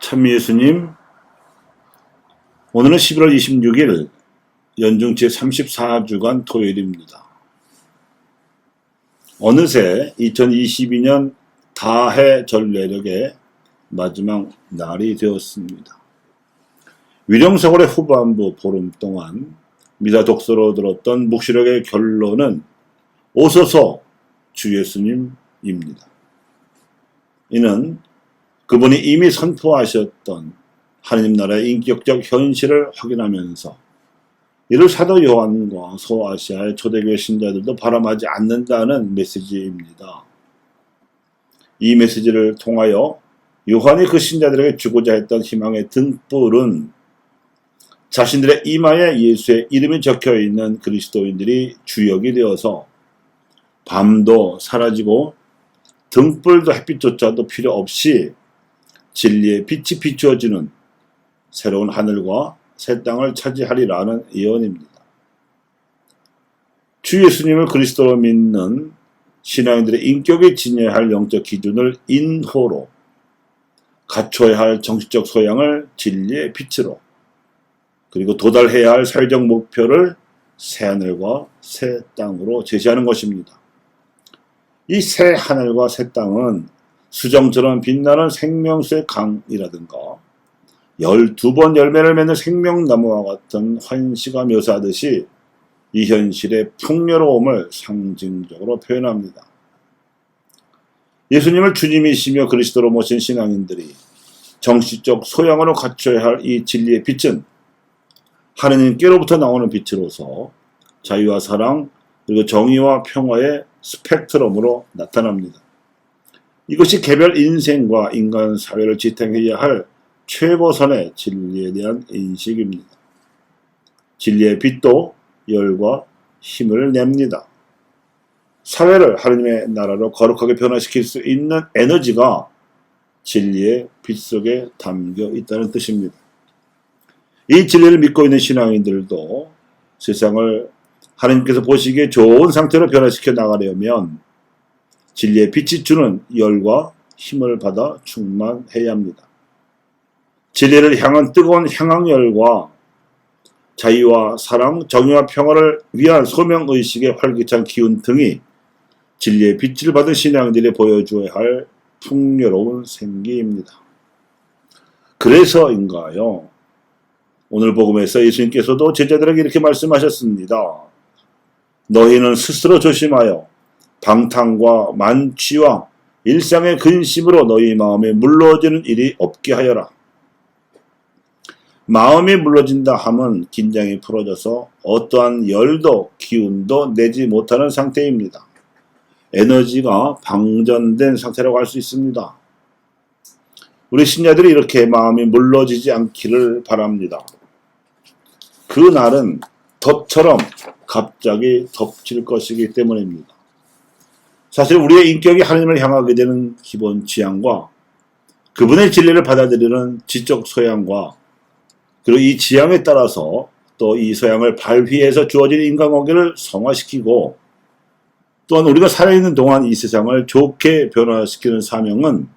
참미예수님, 오늘은 11월 26일 연중 제34주간 토요일입니다. 어느새 2022년 다해 전례력의 마지막 날이 되었습니다. 위령서골의 후반부 보름 동안 미사 독서로 들었던 묵시록의 결론은 오소서 주 예수님입니다. 이는 그분이 이미 선포하셨던 하느님 나라의 인격적 현실을 확인하면서 이를 사도 요한과 소아시아의 초대교회 신자들도 바람하지 않는다는 메시지입니다. 이 메시지를 통하여 요한이 그 신자들에게 주고자 했던 희망의 등불은 자신들의 이마에 예수의 이름이 적혀있는 그리스도인들이 주역이 되어서 밤도 사라지고 등불도 햇빛조차도 필요 없이 진리의 빛이 비추어지는 새로운 하늘과 새 땅을 차지하리라는 예언입니다. 주 예수님을 그리스도로 믿는 신앙인들의 인격이 지녀야 할 영적 기준을 인호로, 갖춰야 할 정신적 소양을 진리의 빛으로, 그리고 도달해야 할 사회적 목표를 새 하늘과 새 땅으로 제시하는 것입니다. 이 새 하늘과 새 땅은 수정처럼 빛나는 생명수의 강이라든가 12번 열매를 맺는 생명나무와 같은 환시가 묘사하듯이 이 현실의 풍요로움을 상징적으로 표현합니다. 예수님을 주님이시며 그리스도로 모신 신앙인들이 정신적 소양으로 갖춰야 할 이 진리의 빛은 하느님께로부터 나오는 빛으로서 자유와 사랑 그리고 정의와 평화의 스펙트럼으로 나타납니다. 이것이 개별 인생과 인간 사회를 지탱해야 할 최고선의 진리에 대한 인식입니다. 진리의 빛도 열과 힘을 냅니다. 사회를 하느님의 나라로 거룩하게 변화시킬 수 있는 에너지가 진리의 빛 속에 담겨 있다는 뜻입니다. 이 진리를 믿고 있는 신앙인들도 세상을 하느님께서 보시기에 좋은 상태로 변화시켜 나가려면 진리의 빛이 주는 열과 힘을 받아 충만해야 합니다. 진리를 향한 뜨거운 향학열과 자유와 사랑, 정의와 평화를 위한 소명의식의 활기찬 기운 등이 진리의 빛을 받은 신앙들이 보여줘야 할 풍요로운 생기입니다. 그래서인가요? 오늘 복음에서 예수님께서도 제자들에게 이렇게 말씀하셨습니다. 너희는 스스로 조심하여 방탕과 만취와 일상의 근심으로 너희 마음에 물러지는 일이 없게 하여라. 마음이 물러진다 함은 긴장이 풀어져서 어떠한 열도 기운도 내지 못하는 상태입니다. 에너지가 방전된 상태라고 할 수 있습니다. 우리 신자들이 이렇게 마음이 물러지지 않기를 바랍니다. 그 날은 덫처럼 갑자기 덮칠 것이기 때문입니다. 사실 우리의 인격이 하나님을 향하게 되는 기본 지향과 그분의 진리를 받아들이는 지적 소양과 그리고 이 지향에 따라서 또 이 소양을 발휘해서 주어진 인간관계를 성화시키고 또한 우리가 살아있는 동안 이 세상을 좋게 변화시키는 사명은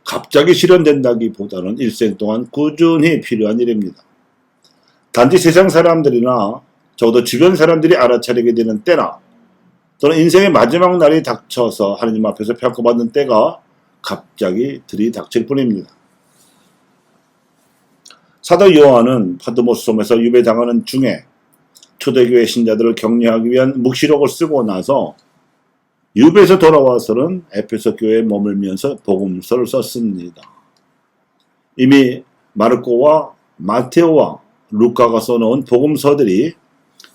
갑자기 실현된다기보다는 일생 동안 꾸준히 필요한 일입니다. 단지 세상 사람들이나 적어도 주변 사람들이 알아차리게 되는 때나 또는 인생의 마지막 날이 닥쳐서 하느님 앞에서 평가받는 때가 갑자기 들이닥칠 뿐입니다. 사도 요한은 파드모스 섬에서 유배당하는 중에 초대교회 신자들을 격려하기 위한 묵시록을 쓰고 나서 유배에서 돌아와서는 에베소 교회에 머물면서 복음서를 썼습니다. 이미 마르코와 마테오와 루카가 써놓은 복음서들이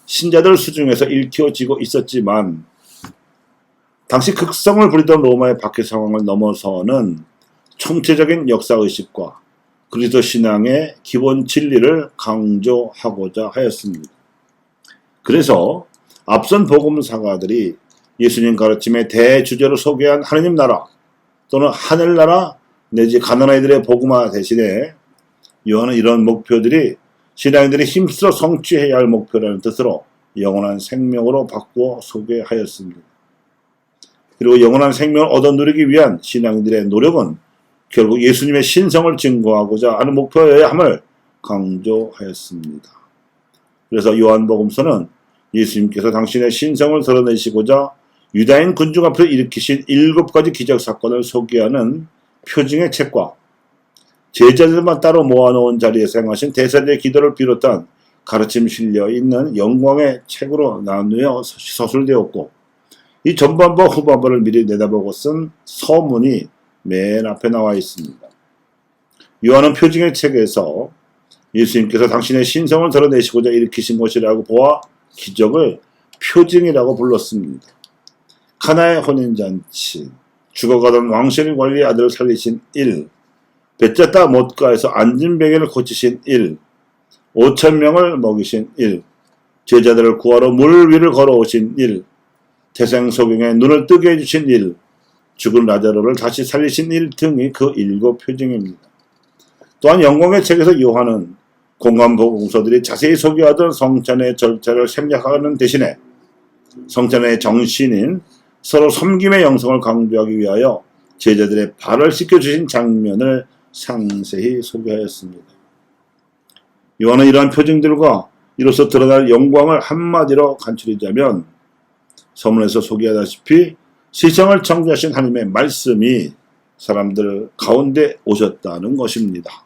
신자들 수중에서 읽혀지고 있었지만 당시 극성을 부리던 로마의 박해 상황을 넘어서는 총체적인 역사의식과 그리스도 신앙의 기본 진리를 강조하고자 하였습니다. 그래서 앞선 복음사가들이 예수님 가르침의 대주제로 소개한 하느님 나라 또는 하늘나라 내지 가난아이들의 복음화 대신에 요한은 이런 목표들이 신앙인들이 힘써 성취해야 할 목표라는 뜻으로 영원한 생명으로 바꾸어 소개하였습니다. 그리고 영원한 생명을 얻어 누리기 위한 신앙인들의 노력은 결국 예수님의 신성을 증거하고자 하는 목표여야 함을 강조하였습니다. 그래서 요한복음서는 예수님께서 당신의 신성을 드러내시고자 유다인 군중 앞에서 일으키신 7가지 기적 사건을 소개하는 표징의 책과 제자들만 따로 모아놓은 자리에서 행하신 대사들의 기도를 비롯한 가르침 실려 있는 영광의 책으로 나누어 서술되었고, 이 전반부와 후반부를 미리 내다보고 쓴 서문이 맨 앞에 나와 있습니다. 요한은 표징의 책에서 예수님께서 당신의 신성을 드러내시고자 일으키신 것이라고 보아 기적을 표징이라고 불렀습니다. 카나의 혼인잔치, 죽어가던 왕실의 관리의 아들을 살리신 일, 베짜다 못가에서 안진뱅이를 고치신 일, 5,000명을 먹이신 일, 제자들을 구하러 물 위를 걸어오신 일, 태생 소경의 눈을 뜨게 해주신 일, 죽은 라자로를 다시 살리신 일 등이 그 7표징입니다. 또한 영광의 책에서 요한은 공관복음서들이 자세히 소개하던 성찬의 절차를 생략하는 대신에 성찬의 정신인 서로 섬김의 영성을 강조하기 위하여 제자들의 발을 씻겨주신 장면을 상세히 소개하였습니다. 요한은 이러한 표징들과 이로써 드러날 영광을 한마디로 간추리자면 서문에서 소개하다시피 세상을 창조하신 하나님의 말씀이 사람들 가운데 오셨다는 것입니다.